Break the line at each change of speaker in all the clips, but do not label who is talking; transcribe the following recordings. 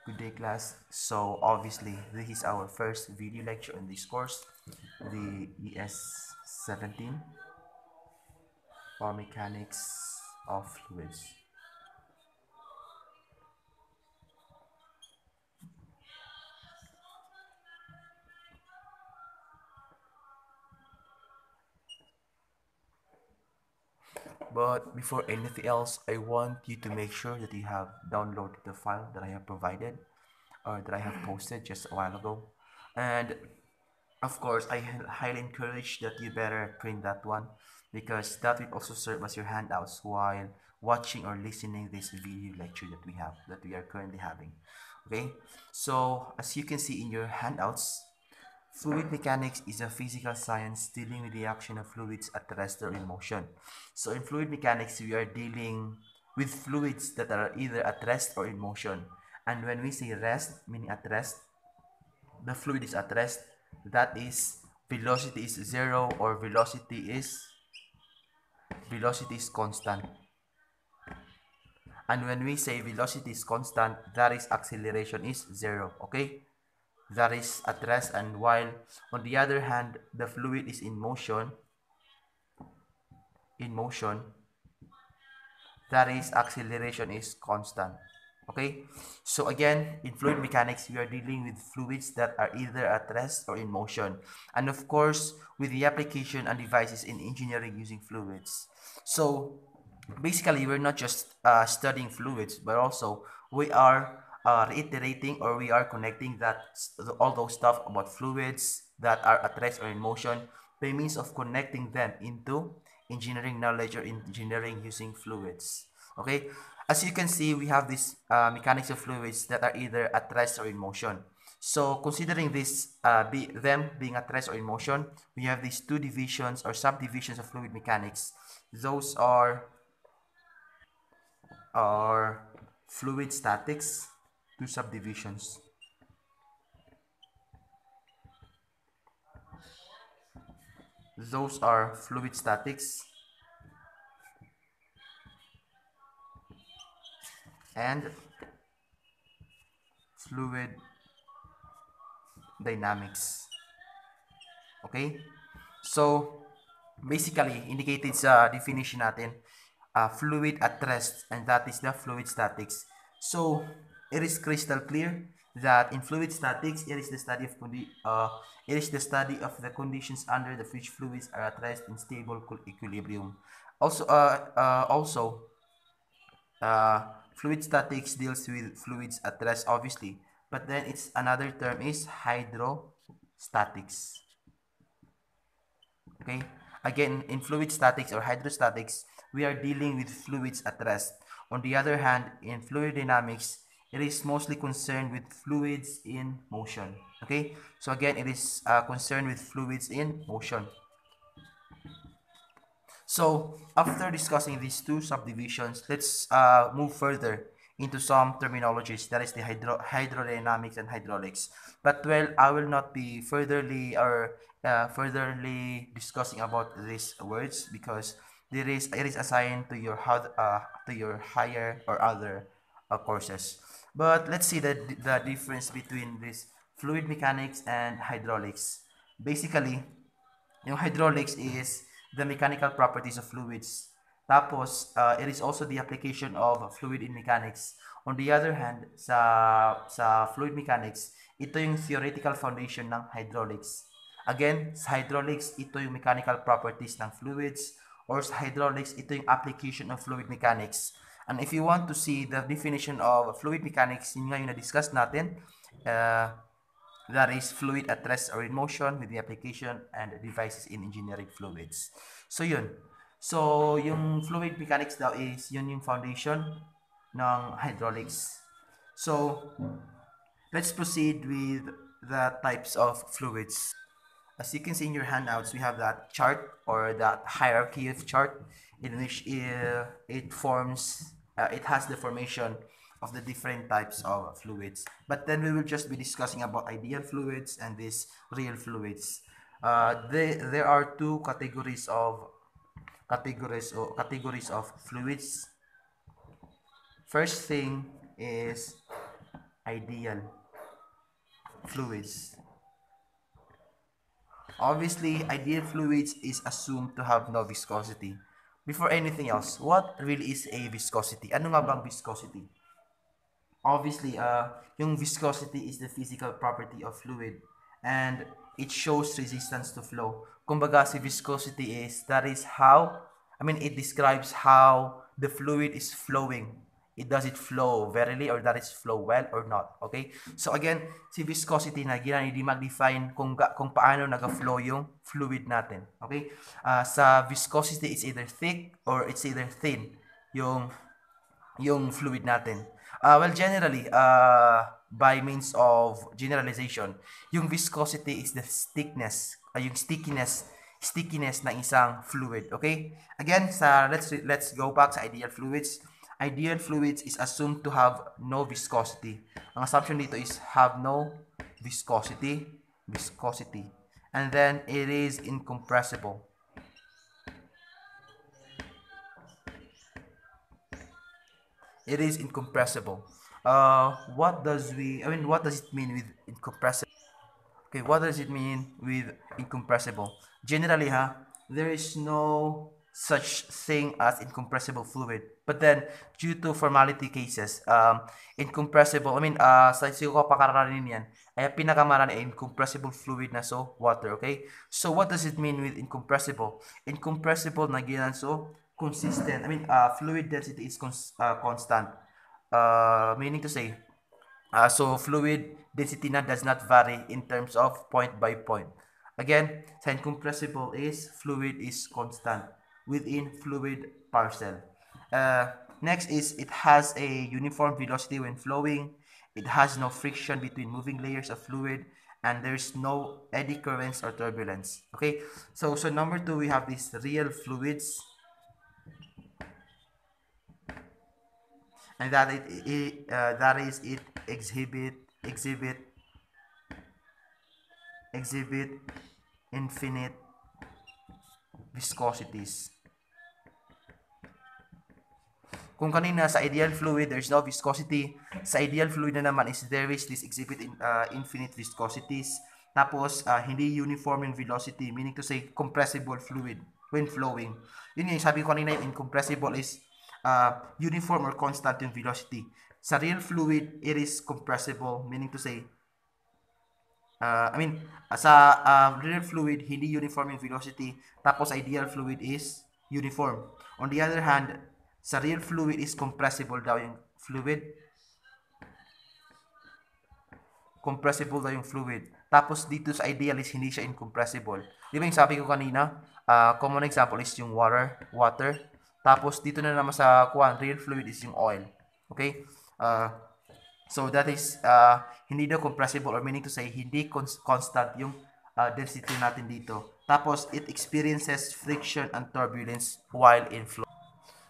Good day, class. So obviously, this is our first video lecture on this course, the ES 17 or Mechanics of Fluids. But before anything else, I want you to make sure that you have downloaded the file that I have provided or that I have posted just a while ago. And of course, I highly encourage that you better print that one because that will also serve as your handouts while watching or listening this video lecture that we are currently having. Okay, so as you can see in your handouts, fluid mechanics is a physical science dealing with the action of fluids at rest or in motion. So in fluid mechanics, we are dealing with fluids that are either at rest or in motion. And when we say rest, meaning at rest, the fluid is at rest, that is velocity is zero or velocity is constant. And when we say velocity is constant, that is acceleration is zero. Okay, that is at rest. And while on the other hand, the fluid is in motion, that is acceleration is constant. Okay, so again, in fluid mechanics, we are dealing with fluids that are either at rest or in motion, and of course with the application and devices in engineering using fluids. So basically, we're not just studying fluids, but also we are reiterating or we are connecting all those stuff about fluids that are at rest or in motion by means of connecting them into engineering knowledge or engineering using fluids. Okay, as you can see, we have this mechanics of fluids that are either at rest or in motion. So considering them being at rest or in motion, we have these two divisions or subdivisions of fluid mechanics. Those are fluid statics, two subdivisions. Those are fluid statics and fluid dynamics. Okay? So, basically, indicated sa definition natin, fluid at rest, and that is the fluid statics. So, it is crystal clear that in fluid statics, it is the study of the conditions under the which fluids are at rest in stable equilibrium. Also, fluid statics deals with fluids at rest, obviously, but then its another term is hydrostatics. Okay, again, in fluid statics or hydrostatics, we are dealing with fluids at rest. On the other hand, in fluid dynamics, it is mostly concerned with fluids in motion. Okay, so again, it is concerned with fluids in motion. So after discussing these two subdivisions, let's move further into some terminologies, that is the hydrodynamics and hydraulics. But well, I will not be furtherly discussing about these words because it is assigned to your higher or other courses. But let's see the difference between this fluid mechanics and hydraulics. Basically, yung hydraulics is the mechanical properties of fluids. Tapos, it is also the application of fluid in mechanics. On the other hand, sa fluid mechanics, ito yung theoretical foundation ng hydraulics. Again, sa hydraulics, ito yung mechanical properties ng fluids, or sa hydraulics, ito yung application of fluid mechanics. And if you want to see the definition of fluid mechanics, yun nga yung na-discuss natin, that is fluid at rest or in motion with the application and devices in engineering fluids. So yun. So yung fluid mechanics daw is yun yung foundation ng hydraulics. So let's proceed with the types of fluids. As you can see in your handouts, we have that chart or that hierarchy of chart in which it has the formation of the different types of fluids. But then we will just be discussing about ideal fluids and these real fluids. There are two categories of fluids. First thing is ideal fluids. Obviously, ideal fluids is assumed to have no viscosity. Before anything else, what really is a viscosity? Ano nga bang viscosity? Obviously, yung viscosity is the physical property of fluid and it shows resistance to flow. Kumbaga, si viscosity is, that is how, it describes how the fluid is flowing. It does it flow verily or does it flow well or not. Okay? So again, si viscosity na mag-define kung paano nag-flow yung fluid natin. Okay? Sa viscosity, it's either thick or it's either thin yung fluid natin. Well, generally, by means of generalization, yung viscosity is the thickness, yung stickiness ng isang fluid. Okay? Again, let's go back sa ideal fluids. Ideal fluids is assumed to have no viscosity. Ang assumption dito is have no viscosity. And then it is incompressible. It is incompressible. What does it mean with incompressible? Okay, what does it mean with incompressible? Generally, there is no such thing as incompressible fluid. But then, due to formality cases, incompressible, sa ko pakararanin yan, ay pinakamaran ay incompressible fluid na so, water, okay? So, what does it mean with incompressible? Incompressible na ginan so, consistent. Fluid density is constant. Meaning to say, so fluid density na does not vary in terms of point by point. Again, sa incompressible is fluid is constant within fluid parcel. Next is it has a uniform velocity when flowing. It has no friction between moving layers of fluid, and there's no eddy currents or turbulence. Okay, so number 2, we have these real fluids, and that it exhibit infinite viscosities. Kung kanina sa ideal fluid there's no viscosity, sa ideal fluid na naman is there is this exhibit infinite viscosities. Tapos hindi uniform yung velocity, meaning to say compressible fluid when flowing. Yun yung sabi ko kanina, yung incompressible is uniform or constant yung velocity. Sa real fluid, it is compressible, meaning to say sa real fluid, hindi uniform yung velocity, tapos ideal fluid is uniform. On the other hand, sa real fluid is compressible daw yung fluid. Compressible daw yung fluid. Tapos dito sa ideal is hindi siya incompressible. Di ba yung sabi ko kanina, common example is yung water. Tapos dito na naman sa real fluid is yung oil. Okay? So that is hindi daw compressible, or meaning to say hindi constant yung density natin dito. Tapos it experiences friction and turbulence while in flow.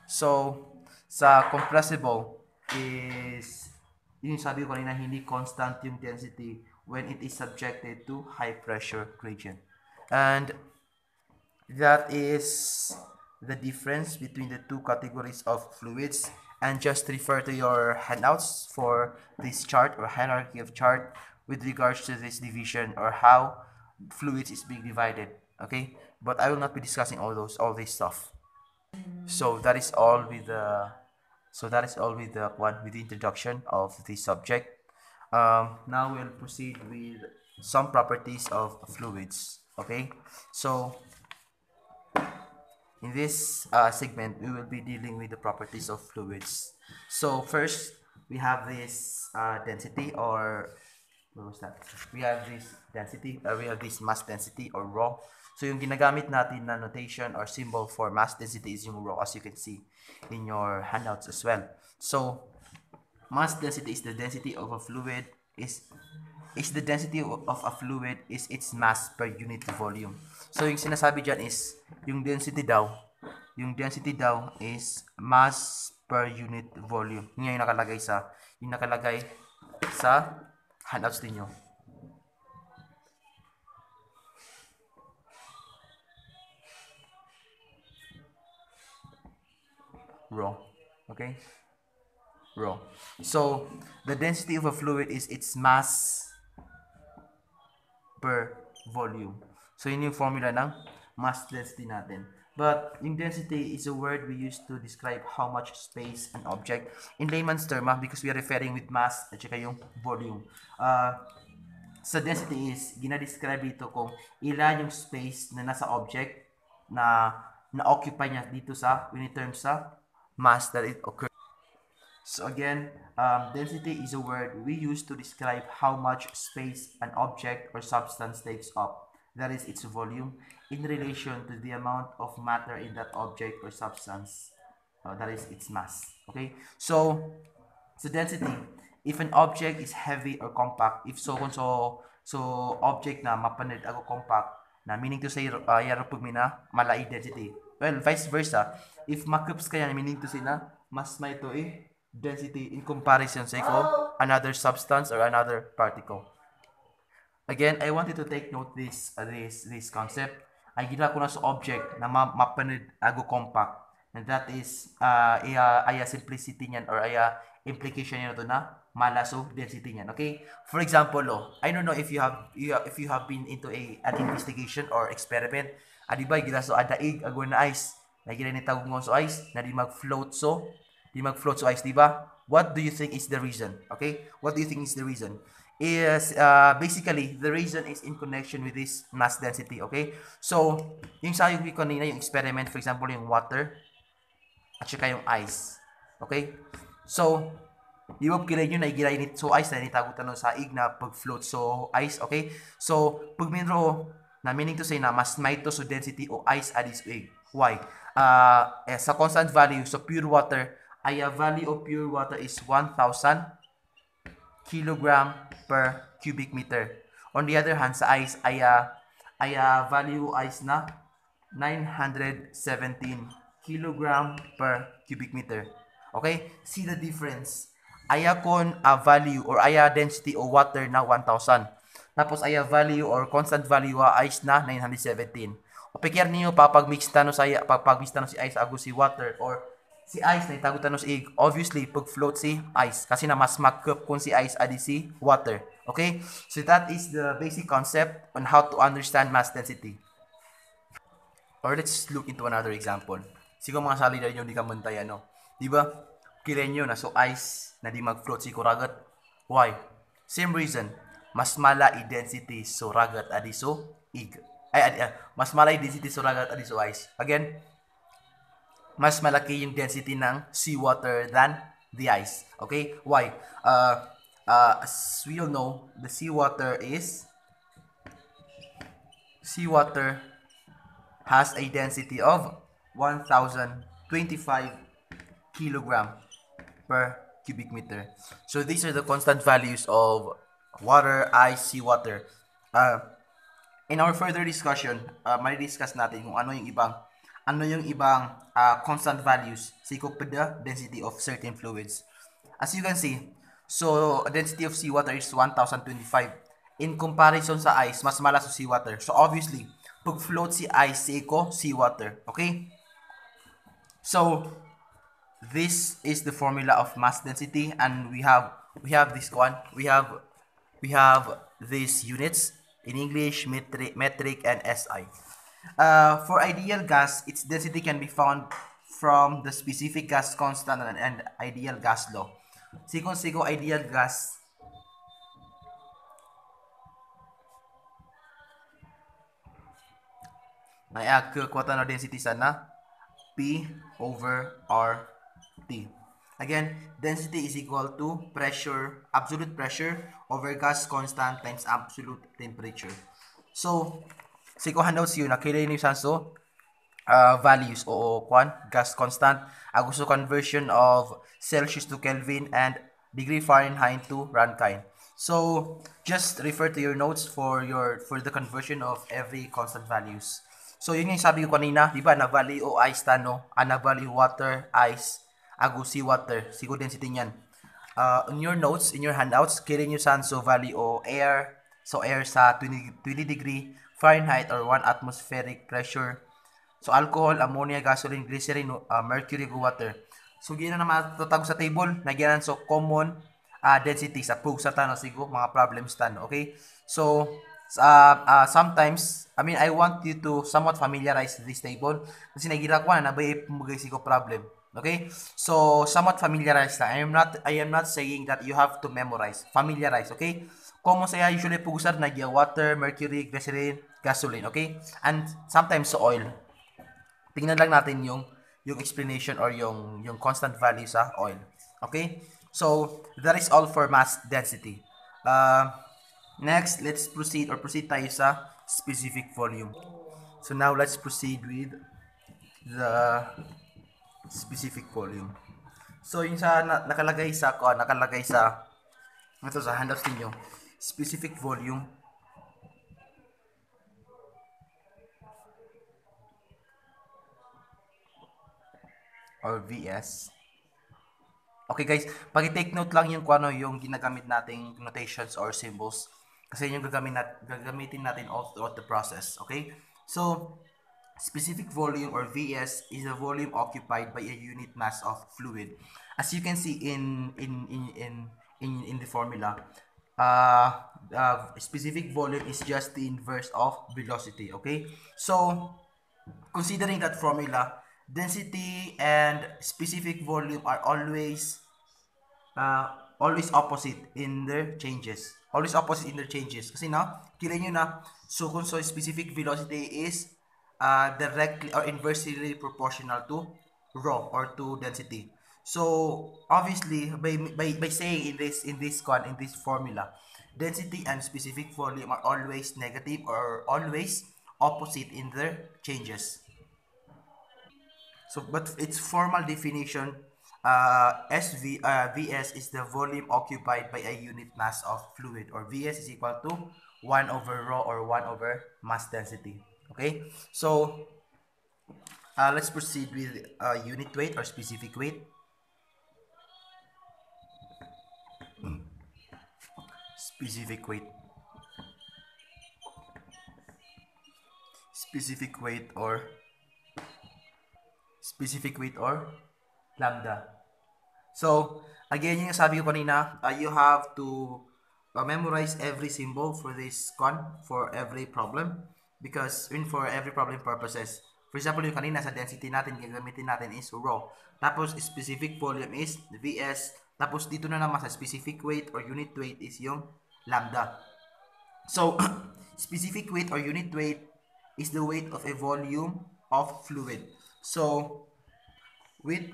So sa compressible is yung sabi ko kanina, hindi constant yung density when it is subjected to high pressure gradient. And that is the difference between the two categories of fluids. And just refer to your handouts for this chart or hierarchy of chart with regards to this division or how fluids is being divided. Okay, but I will not be discussing all this stuff. So that is all with the introduction of this subject. Now we'll proceed with some properties of fluids. Okay, so in this segment, we will be dealing with the properties of fluids. So first, we have this density, or what was that? We have this density, we have this mass density or rho. So yung ginagamit natin na notation or symbol for mass density is yung rho, as you can see in your handouts as well. So mass density is the density of a fluid is the density of a fluid is its mass per unit volume. So yung sinasabi dyan is yung density daw is mass per unit volume. Yun yung nakalagay sa handouts niyo. Rho. Okay? Rho. So, the density of a fluid is its mass per volume. So, yun yung formula ng mass density natin. But, yung density is a word we use to describe how much space an object, in layman's term, because we are referring with mass at saka yung volume. Sa density is, ginadescribe dito kung ilan yung space na nasa object na na-occupy niya dito sa, in terms sa mass that it occurs. So again, density is a word we use to describe how much space an object or substance takes up. That is its volume in relation to the amount of matter in that object or substance. That is its mass. Okay? So density, if an object is heavy or compact, if object na mapanid ako compact, na meaning to say yaro pag mina malai density. Well, vice versa, if makups kaya meaning to say na mas may to density in comparison sa another substance or another particle. Again, I want you to take note this concept. Ay gila ko na sa object na mapanid ago compact, and that is aya simplicity niyan or aya implication niya to na malaso density niyan. Okay? For example, I don't know if you have been into an investigation or experiment. Adi ba gila so adaig ago na ice. Na gila ni tawag mo so ice na di mag-float so ice, di ba? What do you think is the reason? Okay? What do you think is the reason? Is basically the reason is in connection with this mass density. Okay? So, yung sa yung kanina, yung experiment, for example, yung water at saka yung ice. Okay? So, di ba kilay nyo na igilay nito so ice na nitagutan no sa ig na pag-float so ice. Okay? So, pag minro na meaning to say na mas may to so density o ice adis ig. Why? Sa constant value, so pure water, ay value of pure water is 1,000 kilogram per cubic meter. On the other hand, sa ice, ay value ice na 917 kilogram per cubic meter. Okay? See the difference. Aya kon value or aya density o water na 1,000. Tapos aya value or constant value ice na 917. O pikir niyo papag-mix tano sa papag-mix tano si ice ago si water or si ice na itago tanos ig, obviously pag float si ice kasi na mas makup kung si ice adi si water. Okay? So that is the basic concept on how to understand mass density. Or let's look into another example. Siguro mga salida nyo di ka mantay ano. Di ba? Kilen nyo na so ice na di mag-float si kuragat. Why? Same reason. Mas mala i-density so ragat adi so ig. Mas mala i-density so ragat adi so ice. Again, mas malaki yung density ng seawater than the ice. Okay? Why? As we all know, the seawater has a density of 1,025 kilogram per cubic meter. So these are the constant values of water, ice, seawater. In our further discussion, may discuss natin kung ano yung ibang constant values sa the density of certain fluids. As you can see, so density of seawater is 1,025. In comparison sa ice, mas mala sa seawater. So obviously, pag float si ice, si seawater. Okay? So this is the formula of mass density, and we have this one. We have these units in English, metric and SI. For ideal gas, its density can be found from the specific gas constant and ideal gas law. Sigo ideal gas, may kuwata na density sana P over RT. Again, density is equal to pressure, absolute pressure over gas constant times absolute temperature. So, siko handouts yun, nakilay ni Sanso values o gas constant. Gusto conversion of Celsius to Kelvin and degree Fahrenheit to Rankine. So, just refer to your notes for the conversion of every constant values. So, yun yung sabi ko kanina, di ba, na value o ice tano, na value water, ice, seawater, sigo density niyan. In your notes, in your handouts, killing nyo Sanso value o air, so air sa 20 degree Fahrenheit or 1 atmospheric pressure. So alcohol, ammonia, gasoline, glycerin, mercury, water. So gina na matatag sa table, nagyanan so common density sa pug sa tanong sigo mga problems tan, okay? So sometimes I want you to somewhat familiarize this table kasi nagira ko na bay pumugay sigo problem. Okay? So somewhat familiarize lang. I am not saying that you have to memorize. Familiarize, okay? Common saya usually pugusar nagya water, mercury, glycerin, gasoline, okay? And sometimes so oil. Tingnan lang natin yung explanation or yung constant value sa oil. Okay? So, that is all for mass density. Uh, Next, let's proceed tayo sa specific volume. So now let's proceed with the specific volume. So yung sa nakalagay sa ito sa handouts niyo, specific volume or VS. Okay guys, paki-take note lang yung kung ano yung ginagamit nating notations or symbols kasi yung gagamitin natin all throughout the process, okay? So, specific volume or VS is the volume occupied by a unit mass of fluid. As you can see in the formula, specific volume is just the inverse of velocity, okay? So, considering that formula, density and specific volume are always opposite in their changes. Always opposite in their changes. Kasi na, kila nyo na, so kung so specific velocity is directly or inversely proportional to rho or to density. So obviously by saying in this formula, density and specific volume are always negative or always opposite in their changes. So, but its formal definition, Vs is the volume occupied by a unit mass of fluid, or Vs is equal to 1 over rho or 1 over mass density. Okay, so let's proceed with unit weight or specific weight. Specific weight. Specific weight or lambda. So, again, yung sabi ko kanina, you have to memorize every symbol for for every problem because for every problem purposes. For example, yung kanina sa density natin, gagamitin natin is rho. Tapos, specific volume is Vs. Tapos, dito na naman sa specific weight or unit weight is yung lambda. So, specific weight or unit weight is the weight of a volume of fluid. So, weight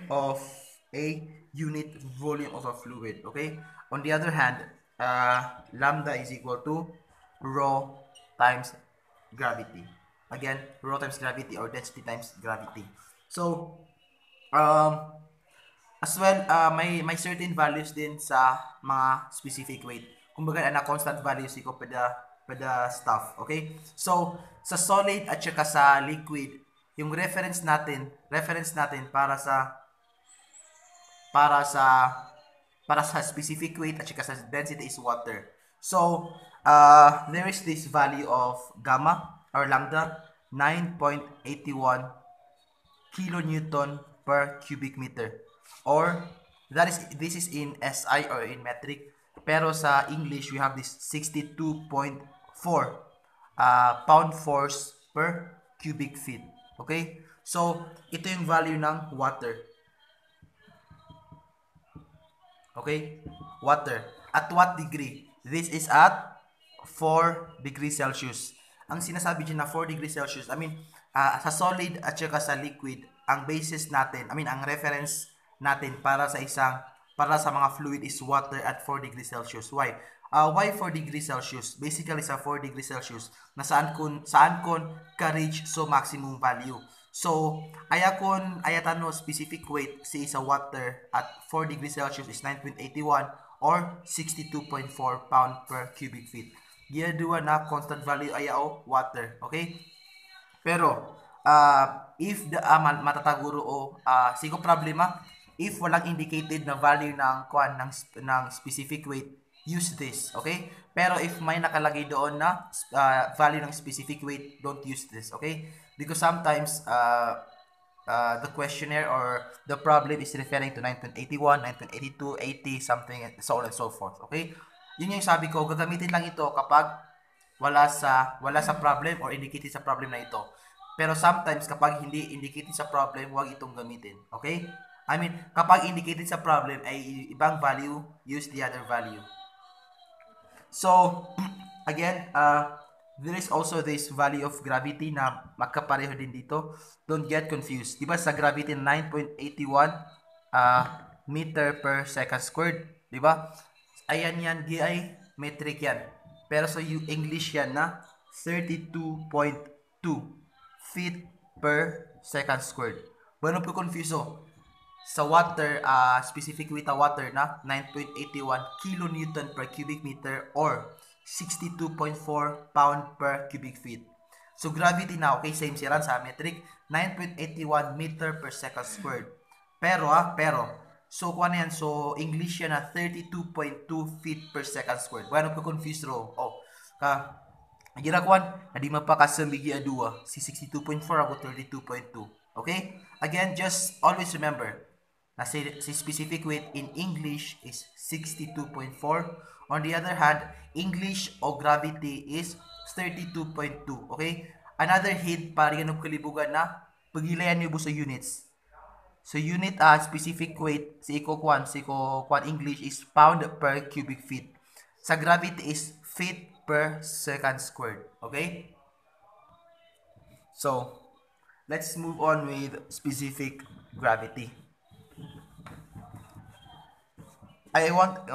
of a unit volume of a fluid, okay? On the other hand, lambda is equal to rho times gravity. Again, rho times gravity or density times gravity. So, as well, may certain values din sa mga specific weight. Kumbaga, na constant values ko pada stuff, okay? So, sa solid at saka sa liquid, yung reference natin para sa specific weight at saka sa density is water. So, there is this value of gamma or lambda, 9.81 kilonewton per cubic meter. Or this is in SI or in metric. Pero sa English, we have this 62.4 pound force per cubic feet. Okay? So, ito yung value ng water. Okay? Water. At what degree? This is at 4 degrees Celsius. Ang sinasabi dyan na 4 degrees Celsius, sa solid at saka sa liquid, ang basis natin, ang reference natin para sa mga fluid is water at 4 degrees Celsius. Why? Why 4 degrees Celsius? Basically sa 4 degrees Celsius na saan kon ka-reach so maximum value. So, ayatan no specific weight sa water at 4 degrees Celsius is 9.81 or 62.4 pound per cubic feet. Ginadua na constant value ayao water, okay? Pero if matataguro o sigo problema if walang indicated na value ng specific weight, use this, okay? Pero if may nakalagay doon na value ng specific weight, don't use this, okay? Because sometimes the questionnaire or the problem is referring to 1981, 1982, 80, something, and so on and so forth, okay? Yun yung sabi ko, gagamitin lang ito kapag wala sa problem or indicated sa problem na ito. Pero sometimes kapag hindi indicated sa problem, huwag itong gamitin. Okay? I mean, kapag indicated sa problem ay ibang value, use the other value. So, again, there is also this value of gravity na magkapareho din dito. Don't get confused. Diba sa gravity 9.81 meter per second squared? Diba? Ayan yan, di ay metric yan. Pero sa English yan na 32.2 feet per second squared. Bueno po confuso. Sa water, specific weight ng water na 9.81 kilonewton per cubic meter or 62.4 pound per cubic feet. So gravity na, okay, same siya sa metric, 9.81 meter per second squared. Pero, so kung ano yan, so English yan na 32.2 feet per second squared. Bueno po confused ro. Oh, ginakuan, hindi mapakasambigi adua, si 62.4 ako 32.2. Okay? Again, just always remember, na si specific weight in English is 62.4. On the other hand, English o gravity is 32.2. Okay? Another hint para yan kalibugan na pagilayan niyo sa units. So unit specific weight si ko kwan English is pound per cubic feet. Sa gravity is feet per second squared. Okay? So, let's move on with specific gravity. I want to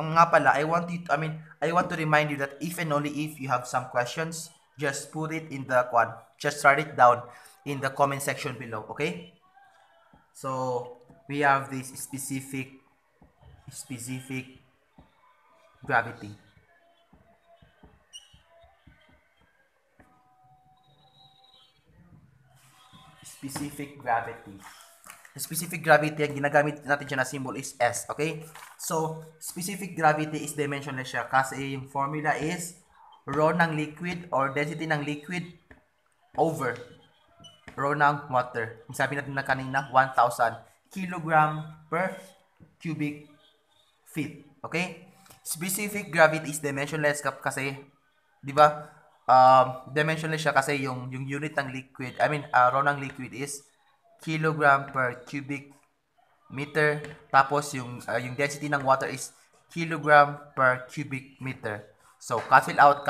remind you that if and only if you have some questions, just put it in the just write it down in the comment section below, okay? So we have this specific gravity. Specific gravity. The specific gravity, ang ginagamit natin siya na symbol is S, okay? So, specific gravity is dimensionless siya kasi yung formula is rho ng liquid or density ng liquid over rho ng water. Sabi natin na kanina, 1,000 kilogram per cubic feet, okay? Specific gravity is dimensionless kasi, di ba, dimensionless siya kasi yung unit ng liquid, rho ng liquid is kilogram per cubic meter, tapos yung density ng water is kilogram per cubic meter. So cancel out,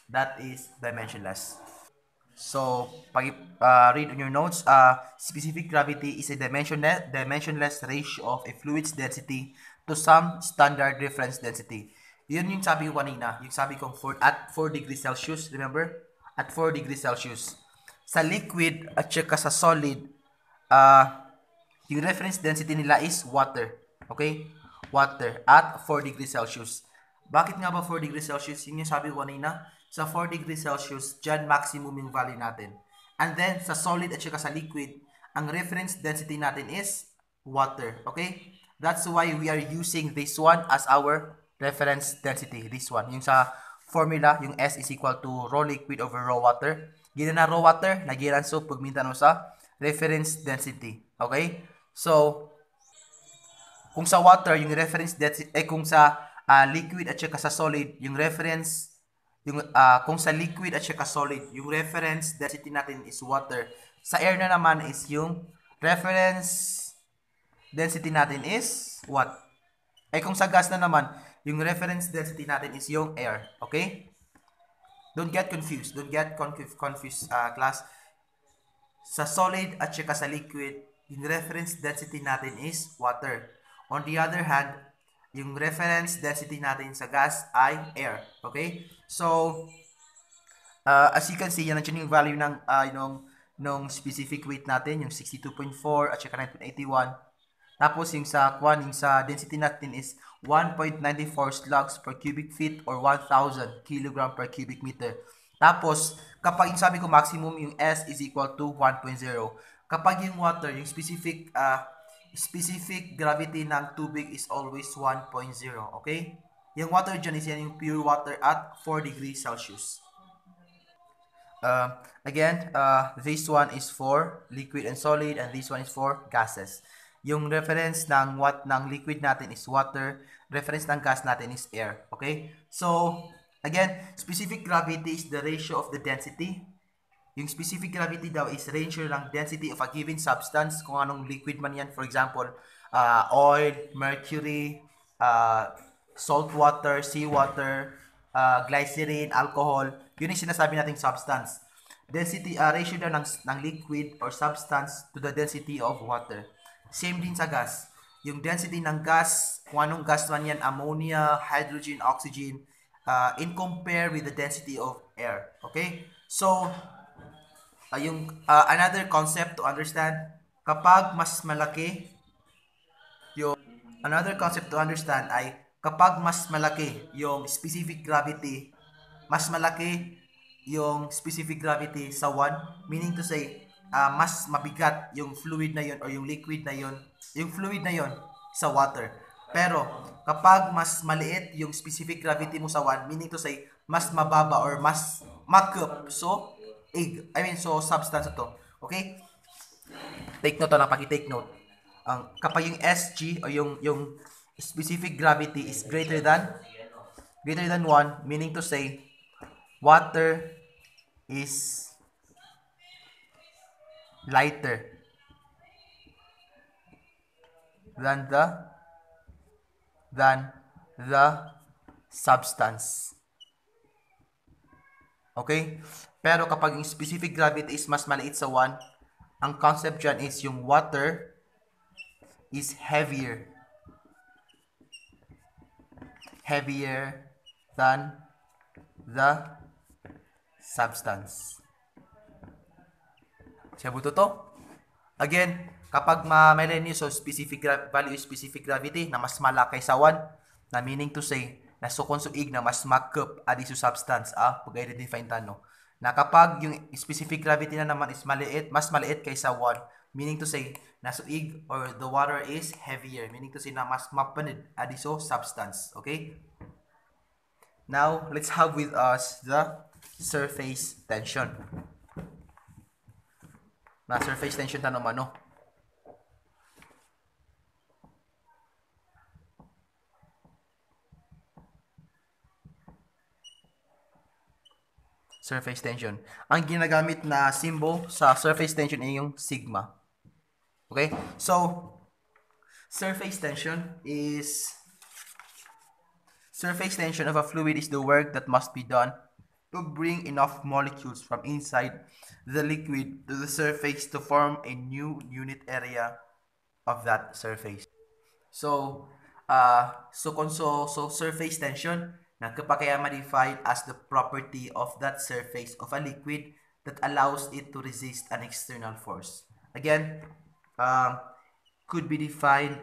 that is dimensionless. So read on your notes, specific gravity is a dimensionless ratio of a fluid's density to some standard reference density. Yun yung sabi ko kanina, yung sabi kong at 4 degrees Celsius, remember? At 4 degrees Celsius. Sa liquid at saka sa solid, yung reference density nila is water. Okay? Water at 4 degrees Celsius. Bakit nga ba 4 degrees Celsius? Yun yung sabi ko kanina. Sa 4 degrees Celsius, dyan maximum yung value natin. And then, sa solid at saka sa liquid, ang reference density natin is water. Okay? That's why we are using this one as our reference density. This one. Yung sa formula, yung S is equal to raw liquid over raw water. Gina na raw water, nagiran so pagmintan mo sa reference density. Okay? So, kung sa water, yung reference density, kung sa liquid at saka sa solid, yung reference, kung sa liquid at saka solid, yung reference density natin is water. Sa air na naman is yung reference density natin is what? Kung sa gas na naman, yung reference density natin is yung air. Okay? Don't get confused. Don't get confused, class. Sa solid at saka sa liquid, yung reference density natin is water. On the other hand, yung reference density natin sa gas ay air. Okay? So, as you can see, yan nandiyan yung value ng nung specific weight natin, yung 62.4 at saka 9.81. Tapos yung sa density natin is 1.94 slugs per cubic feet or 1,000 kilogram per cubic meter. Tapos, kapag yung sabi ko maximum, yung S is equal to 1.0. Kapag yung water, yung specific gravity ng tubig is always 1.0. Okay? Yung water dyan is yan yung pure water at 4 degrees Celsius. Again, this one is for liquid and solid and this one is for gases. Yung reference ng ng liquid natin is water, reference ng gas natin is air. Okay? So, again, specific gravity is the ratio of the density. Yung specific gravity daw is ratio ng density of a given substance, kung anong liquid man yan. For example, oil, mercury, salt water, seawater, glycerin, alcohol. Yun yung sinasabi nating substance. Density, ratio daw ng liquid or substance to the density of water. Same din sa gas. Yung density ng gas, kung anong gas man yan, ammonia, hydrogen, oxygen, in compare with the density of air. Okay? So, another concept to understand, kapag mas malaki yung another concept to understand ay kapag mas malaki yung specific gravity, mas malaki yung specific gravity sa 1, meaning to say, mas mabigat yung fluid na yon or yung liquid na yon, yung fluid na yon sa water. Pero kapag mas maliit yung specific gravity mo sa 1, meaning to say, mas mababa or mas makup. So, so substance to. Okay? Take note na, paki-take note. Kapag yung SG o yung specific gravity is greater than 1, meaning to say, water is lighter than the substance. Okay? Pero kapag yung specific gravity is mas maliit sa 1, ang concept dyan is yung water is heavier than the substance. Siya buto to? Again, kapag may so specific value is specific gravity na mas malaki sa 1, na meaning to say, na sukon suig na mas makup adi su substance, pag-identify tano. Na kapag yung specific gravity na naman is mas maliit kaysa 1, meaning to say, na suig or the water is heavier, meaning to say na mas mapanid adi su substance. Okay? Now, let's have with us the surface tension. Na surface tension tanong ano? Surface tension. Ang ginagamit na symbol sa surface tension ay yung sigma. Okay? So, surface tension of a fluid is the work that must be done to bring enough molecules from inside the liquid to the surface to form a new unit area of that surface. So, surface tension, nagkapakaya ma-define as the property of that surface of a liquid that allows it to resist an external force. Again, could be defined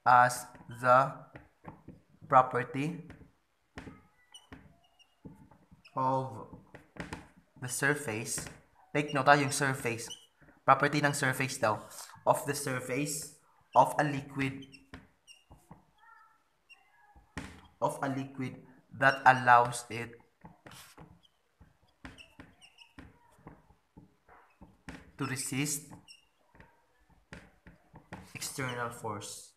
as the property of the surface. Take note yung surface. Property ng surface daw. Of the surface of a liquid that allows it to resist external force.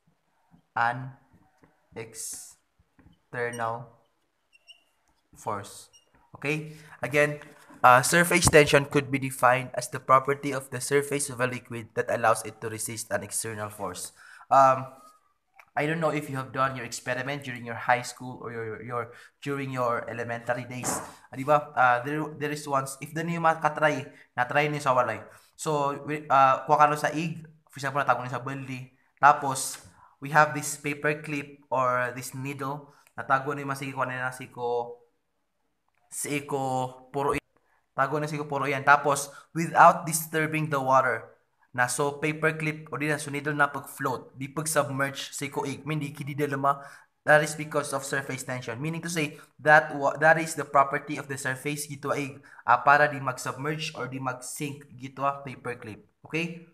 An external force. Okay? Again, surface tension could be defined as the property of the surface of a liquid that allows it to resist an external force. I don't know if you have done your experiment during your high school or during your elementary days. Di ba? There is once, if the niyo makatry, na-try niyo sa walay. So, kuha ka sa ig, for example, natagong niyo sa baldi. Tapos, we have this paper clip or this needle, natago niyo masiko na siko puro tago na siko puro yan. Tapos, without disturbing the water, na so paper clip o di na so needle na pag-float, di pag-submerge sa ig, hindi kididalama. That is because of surface tension. Meaning to say, that is the property of the surface gito ig, para di mag-submerge or di mag-sink gito paper clip. Okay?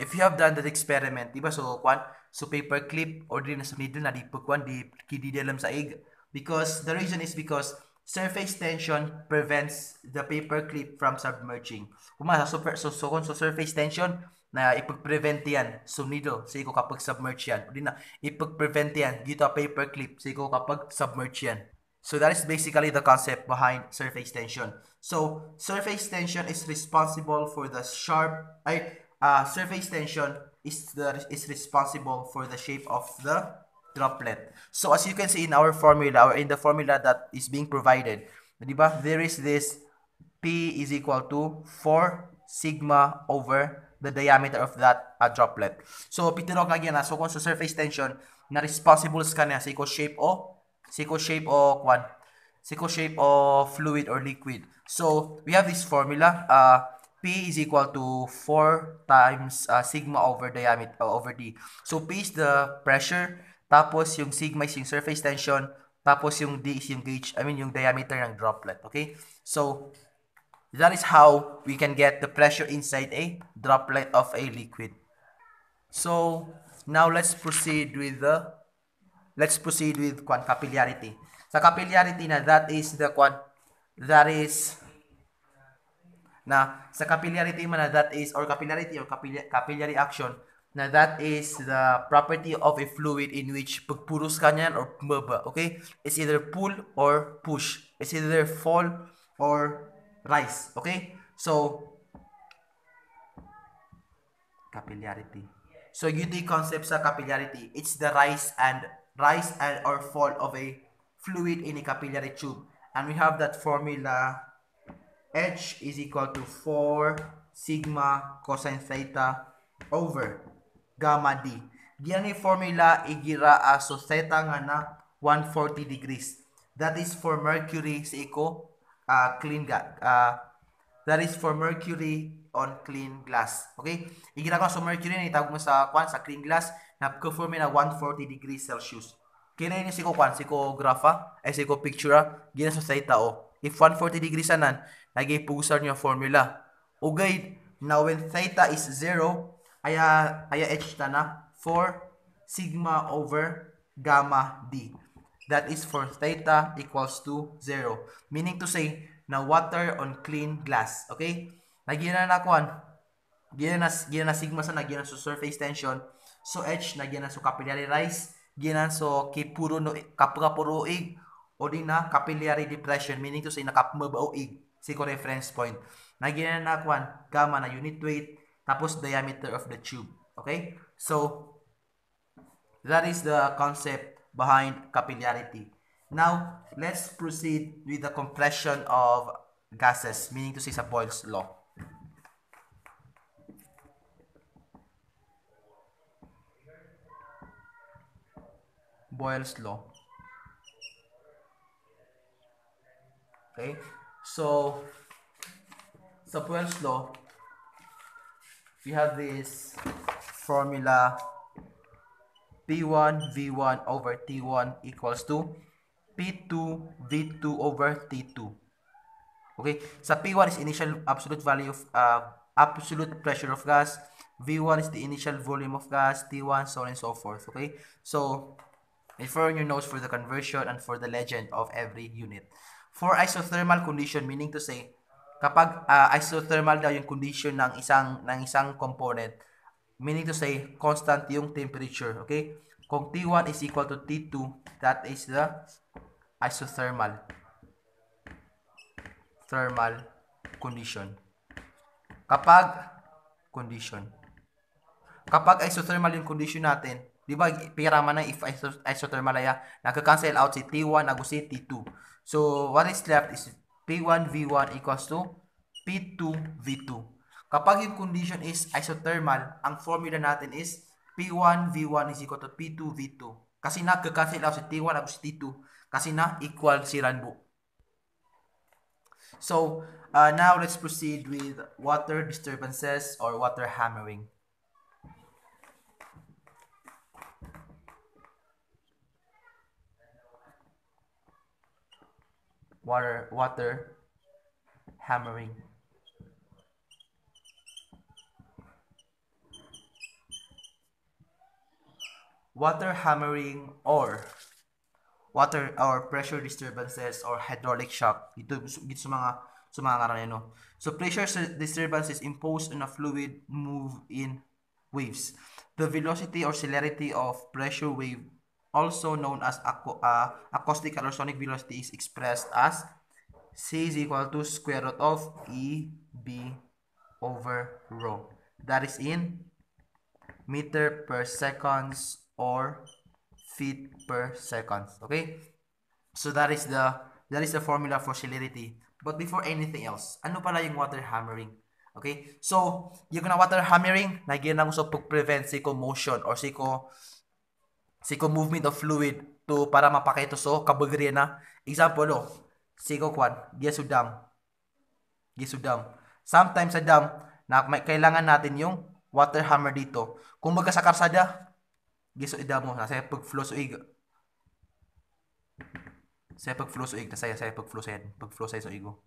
if you have done that experiment, di ba? So, kwan, so paper clip or din sa needle na di pagkwan, di kididelam sa ig. Because, the reason is because surface tension prevents the paper clip from submerging. Kumasa, kung so surface tension, na ipag-prevent yan. So, needle, sa iko kapag submerge yan. O di na, ipag-prevent yan dito paper clip, sa iko kapag submerge yan. So that is basically the concept behind surface tension. So surface tension is responsible for the surface tension is responsible for the shape of the droplet. So as you can see in our formula or in the formula that is being provided, diba, there is this P is equal to 4 sigma over the diameter of that droplet. So pitinok lagi na, so kung sa surface tension na responsible sa kanya sa shape o kwan, shape of fluid or liquid. So we have this formula, P is equal to 4 times sigma over diameter over D. So P is the pressure, tapos yung sigma is yung surface tension, tapos yung D is yung gauge, yung diameter ng droplet. Okay? So that is how we can get the pressure inside a droplet of a liquid. So now let's proceed with capillarity. Sa capillarity na sa capillarity man na capillary action na that is the property of a fluid in which pagpuros kanyan or bumaba, okay? It's either pull or push. It's either fall or rise, okay? So capillarity. So yun yung concept sa capillarity. It's the rise and or fall of a fluid in a capillary tube. And we have that formula, H is equal to 4 sigma cosine theta over gamma D. Diyan yung formula igira so theta nga na 140 degrees. That is for mercury sa that is for mercury on clean glass. Okay? Igira ko sa mercury na itawag mo sa clean glass na conforme na 140 degrees Celsius. Kaya yun si grafa, si picture, gina sa theta o. If 140 degrees anan, nag-ipusan yung formula. Ugay, now when theta is 0, aya h na 4 sigma over gamma d. That is for theta equals to 0. Meaning to say, na water on clean glass. Okay? Nagyan na kuan. Gina na sigma sa nagyan so surface tension. So h nagyan na so capillary rise. Gina so kipuro no kapuro ig o di na capillary depression, meaning to say nakapmabao ig si ko reference point. Nagyan na kuan gamma na unit weight tapos diameter of the tube. Okay? So that is the concept behind capillarity. Now, let's proceed with the compression of gases, meaning to say sa Boyle's law. Boyle's law. Okay? So, sa Boyle's law, we have this formula P1 V1 over T1 equals to P2 V2 over T2. Okay? Sa P1 is initial absolute value of absolute pressure of gas. V1 is the initial volume of gas. T1, so on and so forth. Okay? So, refer your notes for the conversion and for the legend of every unit. For isothermal condition, meaning to say, kapag isothermal daw yung condition ng isang component, meaning to say, constant yung temperature, okay? Kung T1 is equal to T2, that is the isothermal condition. Kapag isothermal yung condition natin, di ba, piraman na if isothermal ay nagka-cancel out si T1 ago si T2. So, what is left is P1 V1 equals to P2 V2. Kapag yung condition is isothermal, ang formula natin is P1 V1 is equal to P2 V2. Kasi nagka-cancel out si T1 ago si T2 kasi na equal si Ranbo. So, now let's proceed with water disturbances or water hammering. Water hammering. water hammering or water or pressure disturbances or hydraulic shock. Ito sa mga ngaran no. So pressure disturbances imposed on a fluid move in waves. The velocity or celerity of pressure wave, also known as acoustical or sonic velocity, is expressed as C is equal to square root of EB over rho. That is in meter per seconds or feet per seconds. Okay? So that is the formula for celerity. But before anything else, ano pala yung water hammering? Okay? So, yung na water hammering, nagyan lang sa pag-prevent siko motion or siko movement of fluid to para mapakita so kabagriya na. Example no, siko kwan, gisudam. Sometimes sa dam, na may kailangan natin yung water hammer dito. Kung baga sa karsada, gisudam mo, nasa pag-flow so saya pag-flow so saya pag-flow sa igo.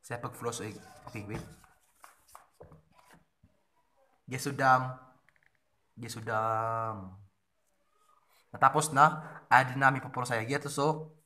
Saya pag-flow so okay, wait. Gisudam. Natapos na, add namin po saya. Geto so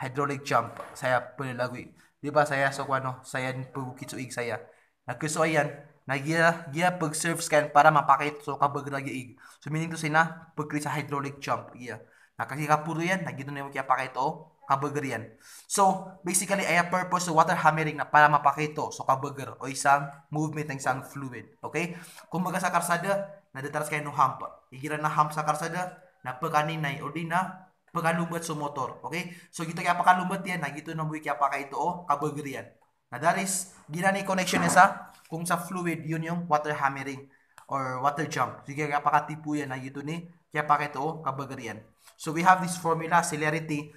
hydraulic jump. Saya pulilagwi. Di ba saya so ano, saya pagukit so saya. Nagkuso ayan, nagya pag-serve scan para mapakit so kabag nagyaig. So meaning to sina pag-create sa hydraulic jump. Yeah. Nakasi kapuro yan, nagito na yung kaya pakito kabagarian. So, basically, ay a purpose of water hammering na para mapakito so kabagar o isang movement ng isang fluid. Okay? Kung maga sa karsada, nadataras kayo ng hump. Igira na hump sa karsada, na pagkaninay o di na pagkalubat sa motor. Okay? So, gito kaya pakalubat yan, na gito na buwi kaya pakito o kabagarian. Na that is, ginani connection niya sa kung sa fluid, yun yung water hammering or water jump. So, kaya pakatipo yan na gito ni kaya pakito o kabagarian. So we have this formula, celerity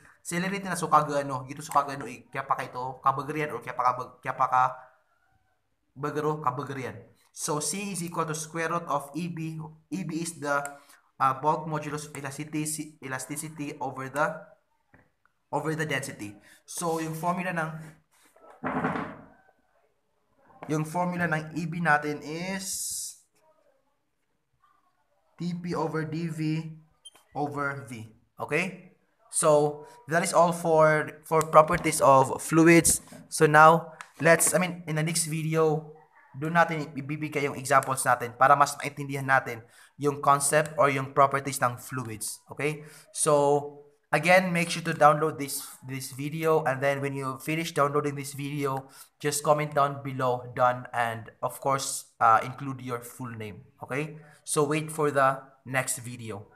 na sukagano, gito sukagano kaya pa ito kabagarian or kaya pa bagaro kabagarian. So C is equal to square root of EB. EB is the bulk modulus of elasticity over the density. So yung formula ng EB natin is TP over dV over V. Okay? So, that is all for properties of fluids. So now, in the next video, doon natin ibibigay yung examples natin para mas maintindihan natin yung concept or yung properties ng fluids. Okay? So, again, make sure to download this video, and then when you finish downloading this video, just comment down below done, and of course, include your full name. Okay? So, wait for the next video.